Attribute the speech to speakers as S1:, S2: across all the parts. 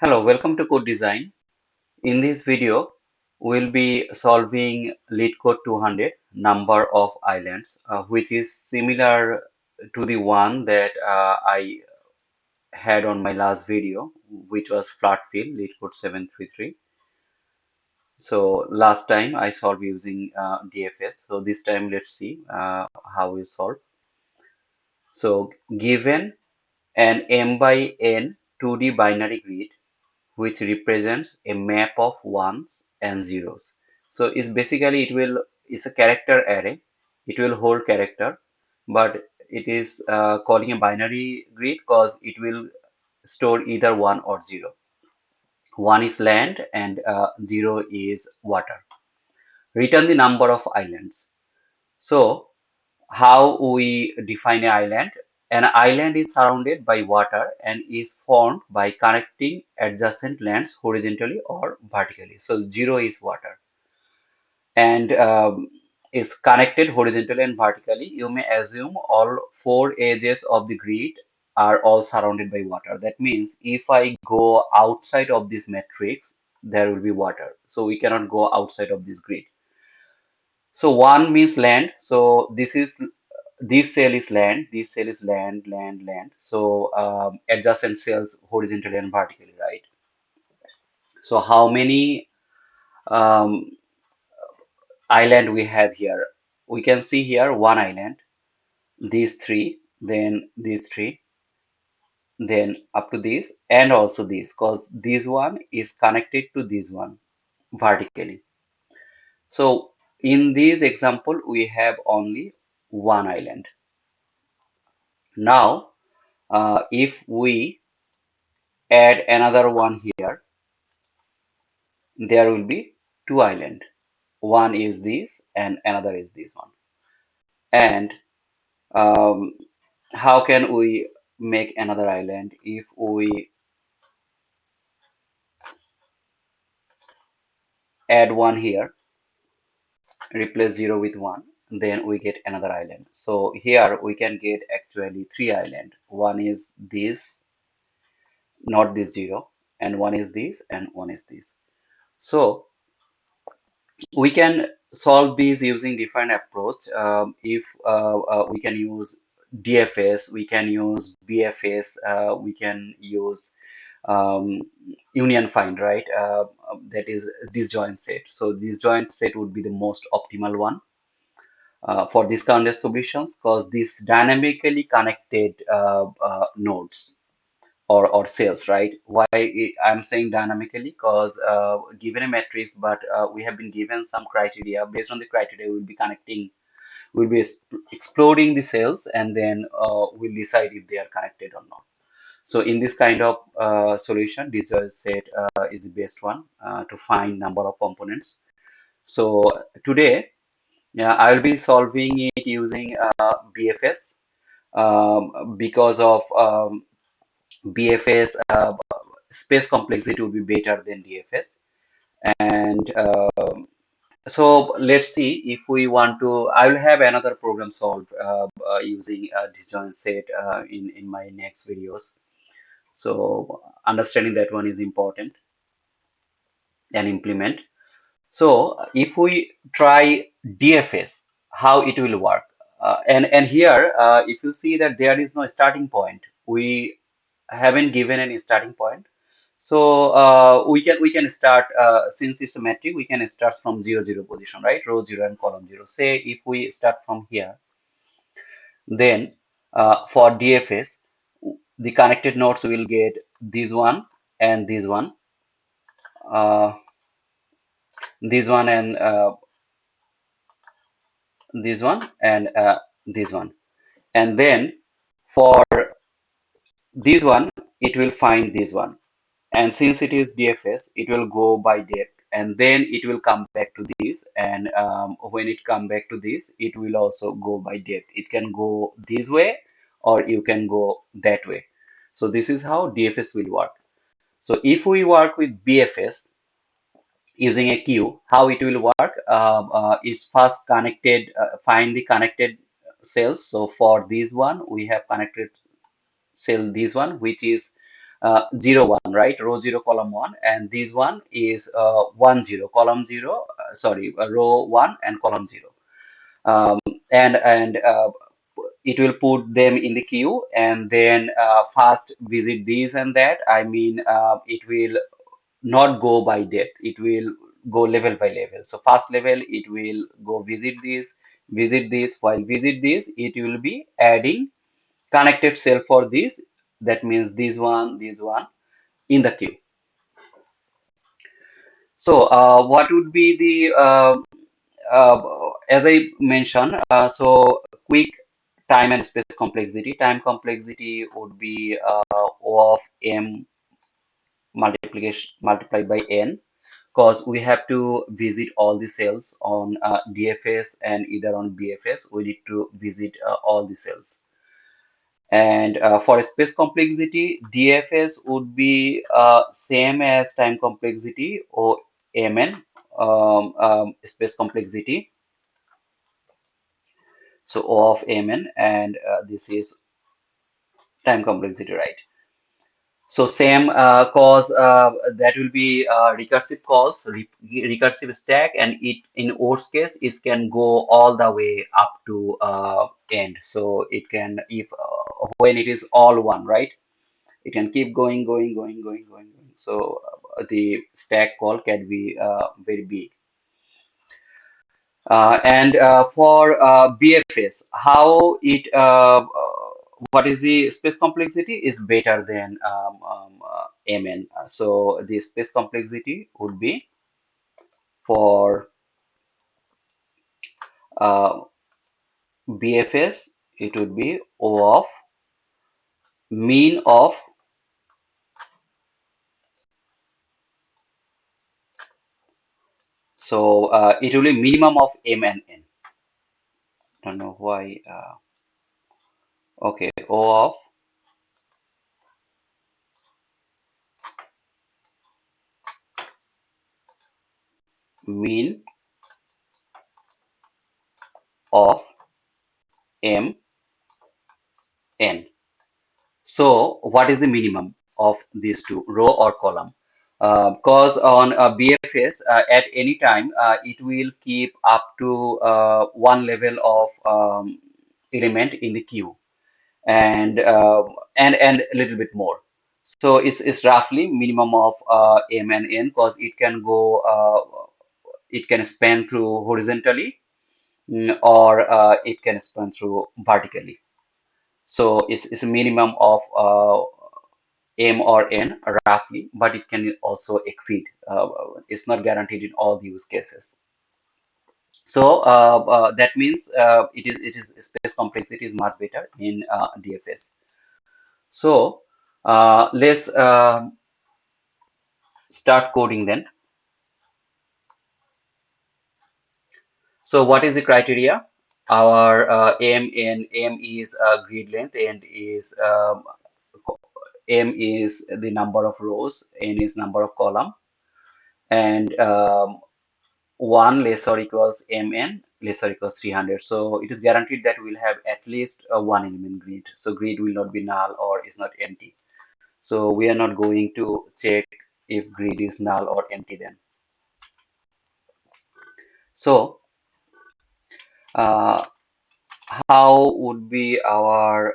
S1: Hello, welcome to Code Design. In this video, we'll be solving Leetcode 200 number of islands, which is similar to the one that I had on my last video, which was flat fill Leetcode 733. So last time I solved using DFS. So this time let's see how we solve. So given an m by n 2D binary grid which represents a map of ones and zeros. So it's a character array. It will hold character, but it is calling a binary grid because it will store either one or zero. One is land and zero is water. Return the number of islands. So how we define an island? An island is surrounded by water and is formed by connecting adjacent lands horizontally or vertically. So zero is water and is connected horizontally and vertically. You may assume all four edges of the grid are all surrounded by water. That means if I go outside of this matrix, there will be water. So we cannot go outside of this grid. So one means land. So this cell is land. This cell is land, land, land. So adjacent cells horizontally and vertically, right? So how many um, island we have here? We can see here one island, these three, then these three, then up to this, and also this, because this one is connected to this one vertically. So in this example, we have only one island. Now, if we add another one here, there will be two island. One is this and another is this one. And um, how can we make another island? If we add one here, replace zero with one, then we get another island. So here we can get actually three island. One is this, not this zero, and one is this, and one is this. So we can solve these using different approach. If we can use DFS, we can use BFS, we can use union find, right? That is disjoint set. So disjoint set would be the most optimal one for discounted solutions because these dynamically connected nodes or cells, right? I'm saying dynamically because given a matrix, but we have been given some criteria. Based on the criteria, we'll be exploring the cells, and then we'll decide if they are connected or not. So in this kind of solution, this set is the best one to find number of components. So today, yeah, I'll be solving it using BFS because of BFS space complexity would be better than DFS. And so let's see if we want to. I will have another program solved using disjoint set in my next videos. So understanding that one is important and implement. So if we try DFS, how it will work? And here, if you see that there is no starting point, we haven't given any starting point. So we can start since it's a metric, we can start from 0 0 position, right? Row 0 and column 0. Say if we start from here, then for DFS, the connected nodes will get this one and this one and this one and this one. And then for this one, it will find this one. And since it is DFS, it will go by depth and then it will come back to this. And when it come back to this, it will also go by depth. It can go this way or you can go that way. So this is how DFS will work. So if we work with BFS using a queue, how it will work is first connected, find the connected cells. So for this one, we have connected cell this one, which is 0 1, right? Row 0 column 1, and this one is 1 0 column 0, sorry, row 1 and column 0. um, and it will put them in the queue, and then first visit these and that. I mean, it will not go by depth, it will go level by level. So first level it will go visit this, while visit this it will be adding connected cell for this. That means this one in the queue. So what would be the as I mentioned, so quick time and space complexity. Time complexity would be O of m multiplication multiplied by n, because we have to visit all the cells on DFS and either on BFS. We need to visit all the cells. And for space complexity, DFS would be same as time complexity or mn, space complexity. So O of mn, and this is time complexity, right? So same cause, that will be recursive calls, recursive stack, and it in worst case it can go all the way up to end. So it can, if when it is all one, right? It can keep going. So the stack call can be very big. And for BFS, how it what is the space complexity is better than MN. So the space complexity would be for uh, BFS, it would be O of mean of, so it will be minimum of M and N. Don't know why. Okay, O of mean of M N. So what is the minimum of these two, row or column? Because on BFS, at any time, it will keep up to one level of element in the queue, and and a little bit more. So it's roughly minimum of M and N, because it can go, it can span through horizontally, or it can span through vertically. So it's a minimum of M or N roughly, but it can also exceed. It's not guaranteed in all use cases. So that means it is space complexity is much better in DFS. So let's start coding then. So what is the criteria? Our M is grid length, and is M is the number of rows, N is number of column, and 1 less or equals mn less or equals 300. So it is guaranteed that we'll have at least a one element grid. So grid will not be null or is not empty. So we are not going to check if grid is null or empty then. So uh, how would be our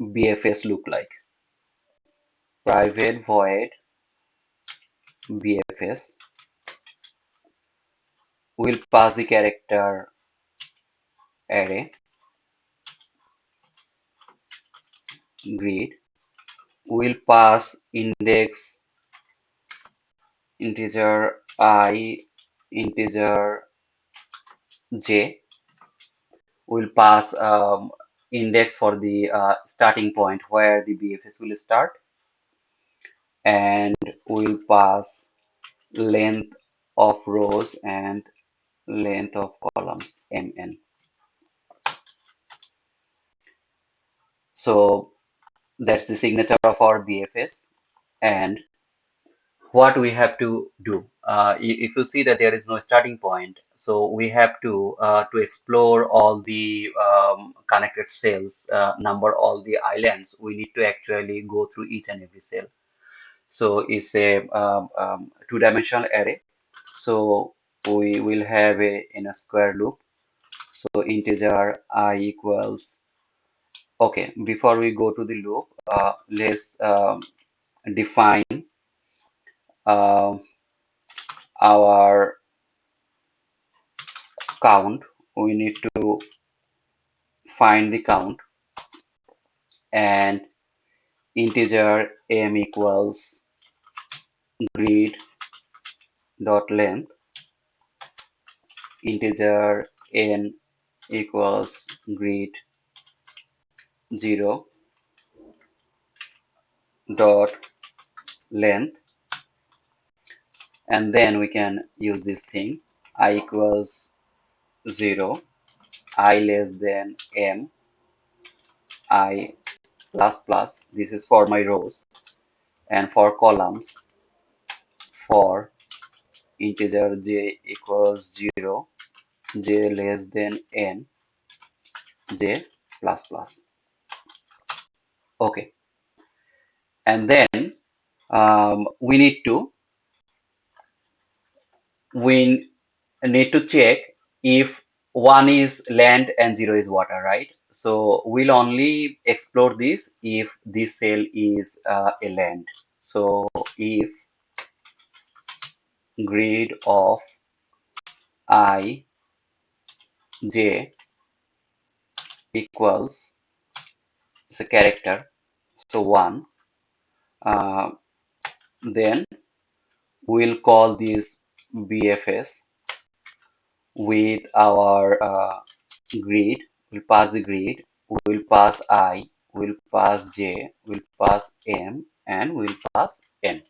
S1: BFS look like? Private void BFS will pass the character array grid, will pass index integer I, integer j, will pass index for the starting point where the BFS will start, and will pass length of rows and length of columns mn. So that's the signature of our BFS. And what we have to do. If you see that there is no starting point, so we have to explore all the connected cells, number all the islands. We need to actually go through each and every cell. So it's a two-dimensional array. So we will have a in a square loop. So integer I equals. Okay, before we go to the loop, let's define uh, our count. We need to find the count, and integer m equals grid dot length, integer n equals grid 0 dot length, and then we can use this thing I equals 0, I less than m, I plus plus. This is for my rows, and for columns, for integer j equals 0, j less than n, j plus plus. Okay, and then we need to check if one is land and zero is water, right? So we'll only explore this if this cell is a land. So if grid of I j equals, it's a character, so 1, uh, then we'll call this BFS with our grid. We'll pass the grid, we'll pass I, we'll pass j, we'll pass m, and we'll pass n.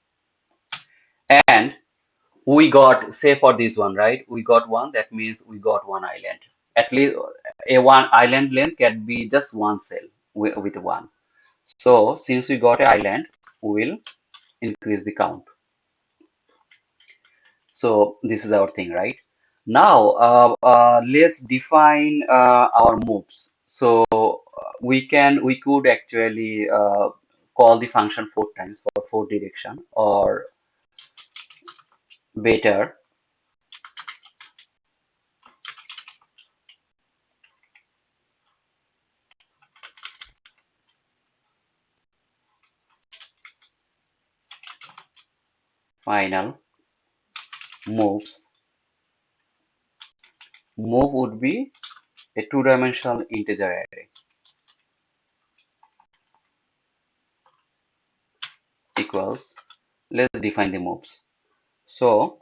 S1: And we got, say for this one, right? We got one, that means we got one island. At least a one island length can be just one cell with one. So since we got an island, we'll increase the count. So this is our thing, right? Now let's define our moves. So we could actually call the function 4 times for 4 direction, or better final moves. Move would be a two-dimensional integer array equals, let's define the moves. So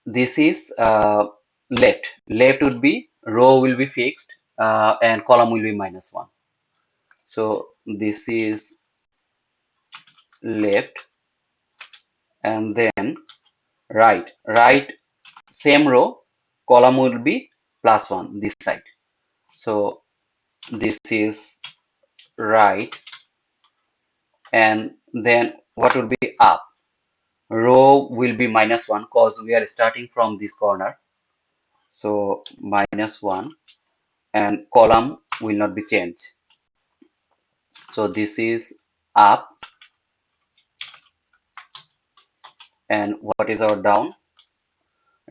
S1: this is left. Left would be row will be fixed, and column will be -1. So this is left, and then right. Right, same row, column will be +1 this side. So this is right, and then what will be up? Row will be -1 because we are starting from this corner. So -1, and column will not be changed. So this is up, and what is our down?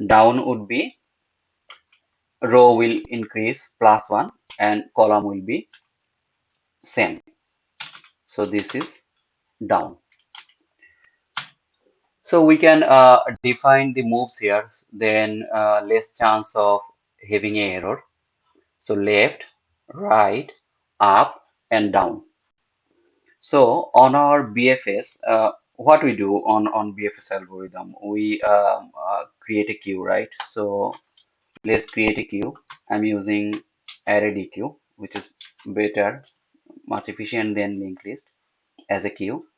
S1: Down would be row will increase +1 and column will be same. So this is down. So we can define the moves here, then less chance of having a error. So left, right, up, and down. So on our BFS, what we do on BFS algorithm, we create a queue, right? So let's create a queue. I'm using array DQ, which is better, much efficient than linked list, as a queue.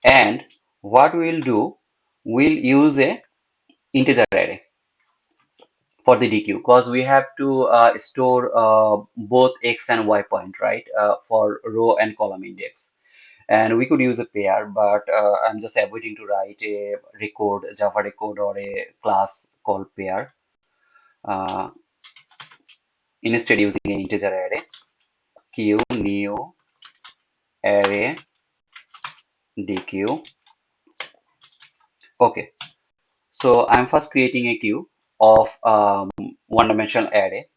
S1: And what we'll do, we'll use a integer array for the DQ, because we have to store both X and Y point, right? For row and column index. And we could use a pair, but I'm just avoiding to write a record, Java record or a class called pair. Instead using an integer array, q new array dq. Okay, so I'm first creating a queue of one-dimensional array,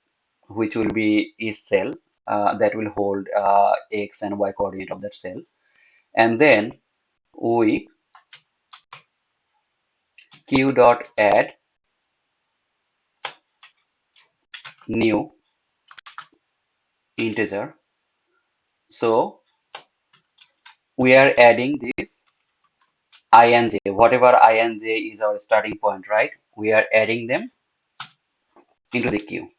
S1: which will be each cell that will hold x and y coordinate of that cell, and then we q dot add new integer. So we are adding this I and j, whatever I and j is our starting point, right? We are adding them into the queue.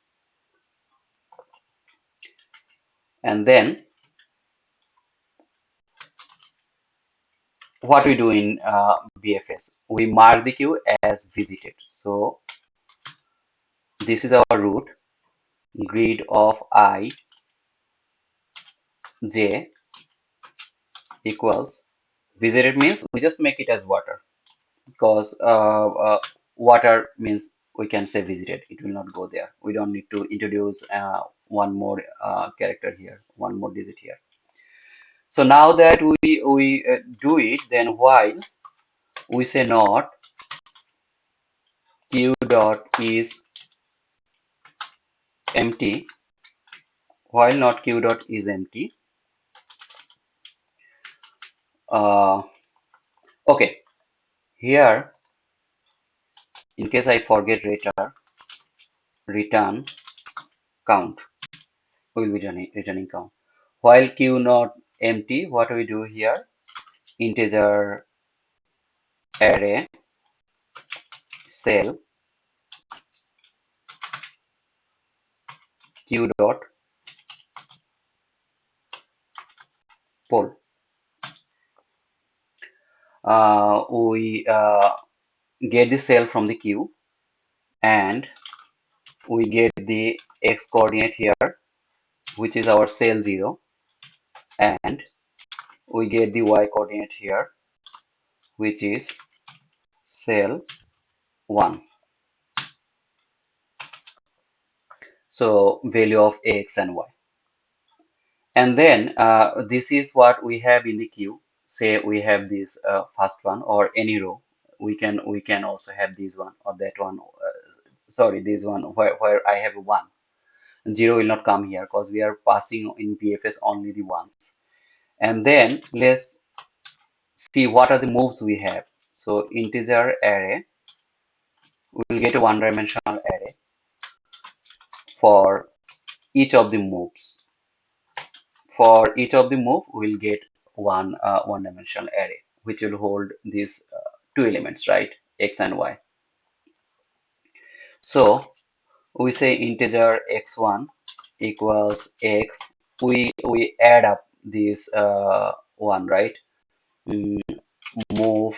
S1: And then what we do in BFS, we mark the queue as visited. So this is our root, grid of I, j equals visited means we just make it as water, because water means we can say visited. It will not go there. We don't need to introduce one more character here, one more digit here. So now that we do it, then while we say not q dot is empty, while not q dot is empty. Uh, okay, here in case I forget return count. We will be returning count. While q not empty, what we do here? Integer array cell q dot poll. We get the cell from the queue, and we get the x coordinate here, which is our cell 0, and we get the y coordinate here, which is cell 1. So value of x and y. And then this is what we have in the queue. Say we have this first one or any row. We can also have this one or that one. Sorry, this one where I have a 1. 0 will not come here because we are passing in BFS only the ones. And then let's see what are the moves we have. So integer array, we will get a one-dimensional array for each of the moves. For each of the move, we'll get one-dimensional array, which will hold these two elements, right? X and Y. So we say integer x1 equals x. We add up this one, right? Move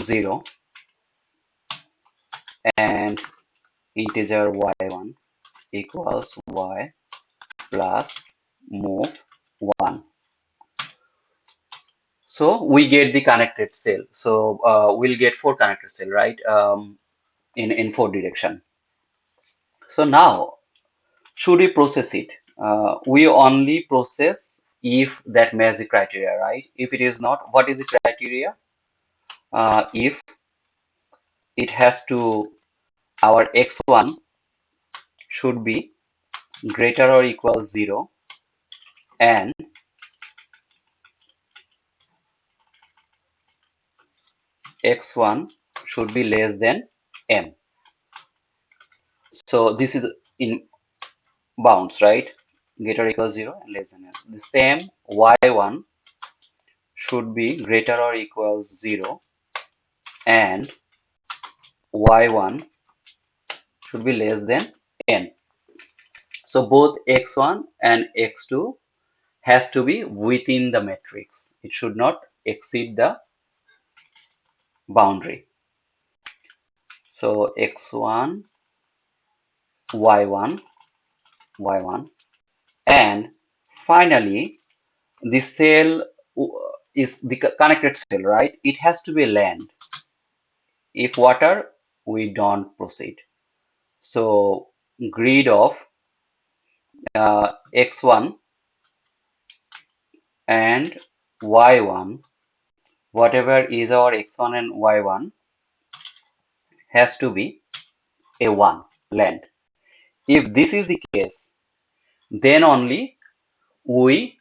S1: 0 and integer y1 equals y plus move 1. So we get the connected cell. So we'll get 4 connected cell, right? In 4 direction. So now, should we process it? We only process if that matches the criteria, right? If it is not, what is the criteria? If it has to, our x1 should be greater or equal 0, and x1 should be less than m. So this is in bounds, right? Greater or equal 0 and less than m. The same y1 should be greater or equal 0 and y1 should be less than n. So both x1 and x2 has to be within the matrix. It should not exceed the boundary. So x1, y1, and Finally, the cell is the connected cell, right? It has to be land. If water, we don't proceed. So grid of x1 and y1, whatever is our x1 and y1 has to be a1 land. If this is the case, then only we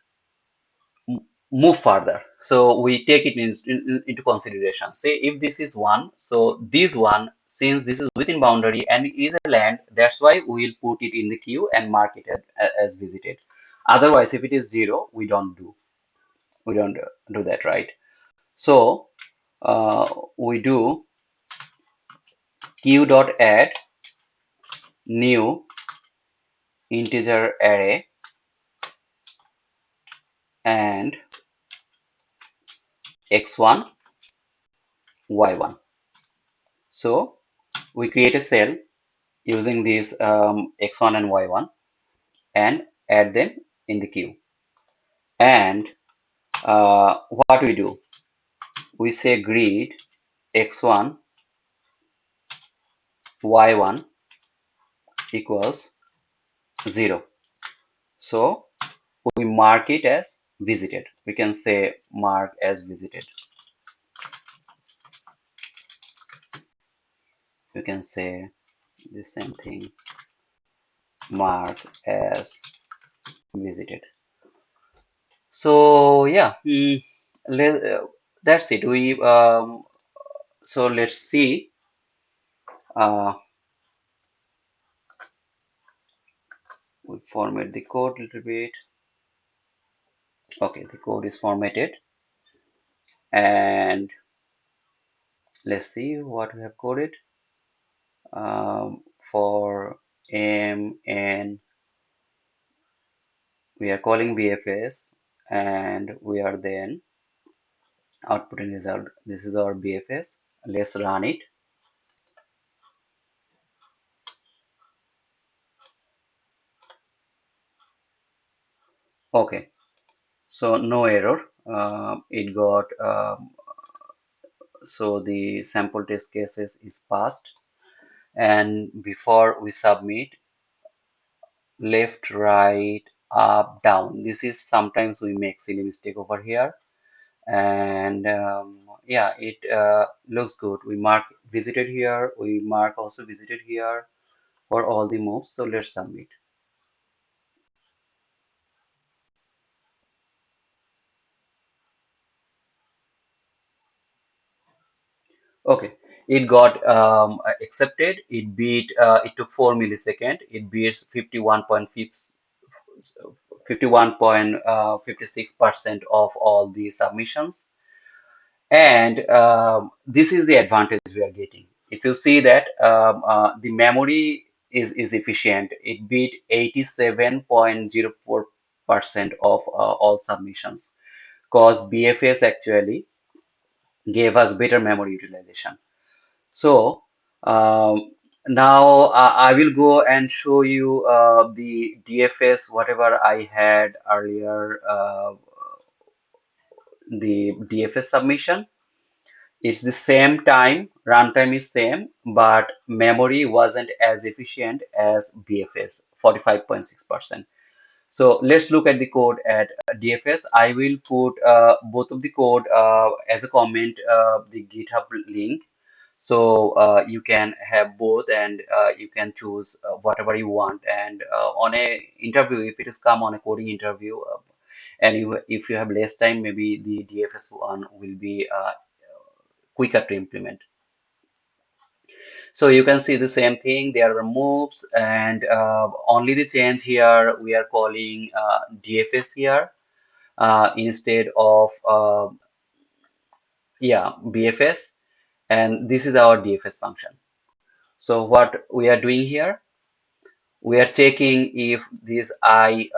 S1: move further. So we take it into consideration. Say if this is 1, so this one, since this is within boundary and is a land, that's why we will put it in the queue and mark it as visited. Otherwise, if it is 0, we don't do that, right? So we do queue dot add new integer array and x1 y1. So we create a cell using these x1 and y1 and add them in the queue. And what we do, we say grid x1 y1 equals 0. So we mark it as visited. We can say mark as visited. You can say the same thing, mark as visited. So yeah, that's it. So let's see. Uh, we format the code a little bit. Okay, the code is formatted, and let's see what we have coded. For M and we are calling BFS, and we are then outputting result. This is our BFS. Let's run it. Okay, so no error. It got so the sample test cases is passed, and before we submit, left, right, up, down. This is sometimes we make silly mistake over here, and yeah, it looks good. We mark visited here. We mark also visited here for all the moves. So let's submit. Okay, it got accepted. It beat. It took 4 milliseconds. It beats 51.56% of all the submissions. And this is the advantage we are getting. If you see that the memory is efficient, it beat 87.04% of all submissions, because BFS actually gave us better memory utilization. So now I will go and show you the DFS, whatever I had earlier, the DFS submission. It's the same time, runtime is same, but memory wasn't as efficient as BFS, 45.6%. So let's look at the code at DFS. I will put both of the code as a comment, the GitHub link. So you can have both, and you can choose whatever you want. And on a interview, if it is come on a coding interview, and if you have less time, maybe the DFS one will be quicker to implement. So you can see the same thing. There are moves, and only the change here, we are calling DFS here instead of yeah, BFS, and this is our DFS function. So what we are doing here, we are checking if this I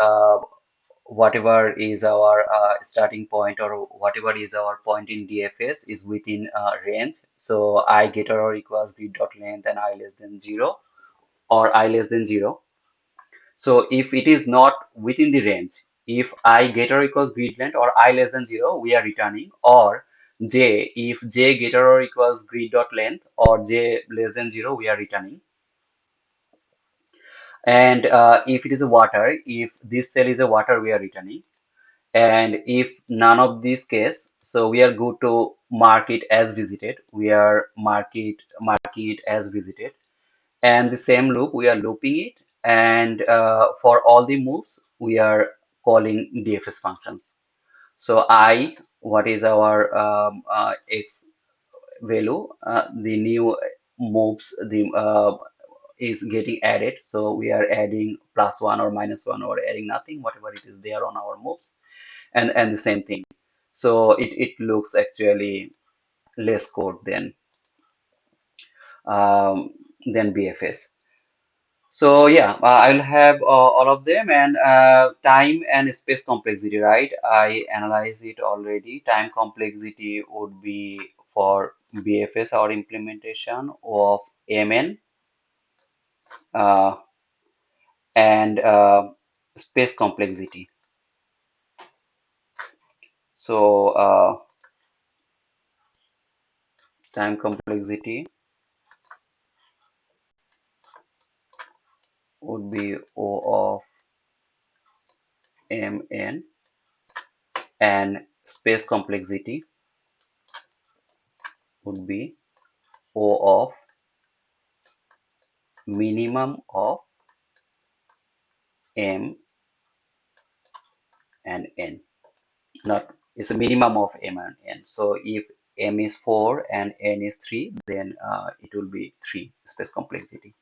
S1: whatever is our starting point, or whatever is our point in DFS is within range. So I greater or equals b dot length and I less than 0, or I less than 0. So if it is not within the range, if I greater or equals grid length or I less than 0, we are returning, or j, if j greater or equals grid dot length or j less than 0, we are returning. And if it is a water, if this cell is a water, we are returning. And if none of these case, so we are good to mark it as visited. We are marking it as visited. And the same loop, we are looping it. And for all the moves, we are calling DFS functions. So I, what is our x value, the new moves, the is getting added. So we are adding +1 or -1 or adding nothing, whatever it is there on our moves, and the same thing. So it looks actually less code than BFS. So yeah, I'll have all of them, and time and space complexity, right? I analyzed it already. Time complexity would be for BFS or implementation of MN, uh, and space complexity. So time complexity would be O of MN, and space complexity would be O of minimum of M and N. Not, it's a minimum of M and N. So if M is 4 and N is 3, then it will be 3 space complexity.